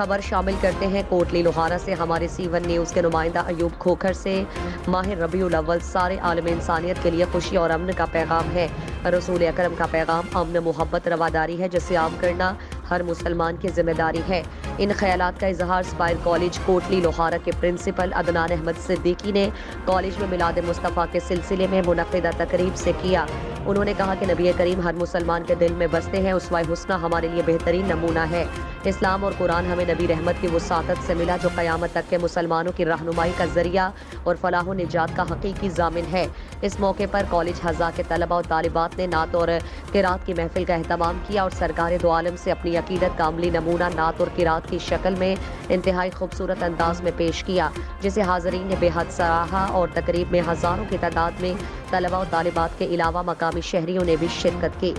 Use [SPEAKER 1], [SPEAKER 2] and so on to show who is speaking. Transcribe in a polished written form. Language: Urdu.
[SPEAKER 1] خبر شامل کرتے ہیں کوٹلی لوہارا سے ہمارے C1 نیوز کے نمائندہ ایوب کھوکھر سے۔ ماہ ربیع الاول سارے عالم انسانیت کے لیے خوشی اور امن کا پیغام ہے۔ رسول اکرم کا پیغام امن، محبت، رواداری ہے جسے عام کرنا ہر مسلمان کی ذمہ داری ہے۔ ان خیالات کا اظہار اسپائر کالج کوٹلی لوہارا کے پرنسپل عدنان احمد صدیقی نے کالج میں میلاد مصطفیٰ کے سلسلے میں منعقدہ تقریب سے کیا۔ انہوں نے کہا کہ نبی کریم ہر مسلمان کے دل میں بستے ہیں، اسوہ حسنہ ہمارے لیے بہترین نمونہ ہے۔ اسلام اور قرآن ہمیں نبی رحمت کی وساطت سے ملا جو قیامت تک کے مسلمانوں کی رہنمائی کا ذریعہ اور فلاح و نجات کا حقیقی ضامن ہے۔ اس موقع پر کالج حضا کے طلباء اور طالبات نے نعت اور قرات کی محفل کا اہتمام کیا اور سرکار دو عالم سے اپنی عقیدت کا عملی نمونہ نعت اور قرات کی شکل میں انتہائی خوبصورت انداز میں پیش کیا، جسے حاضرین نے بے حد سراہا اور تقریب میں ہزاروں کی تعداد میں طلباء و طالبات کے علاوہ مقامی شہریوں نے بھی شرکت کی۔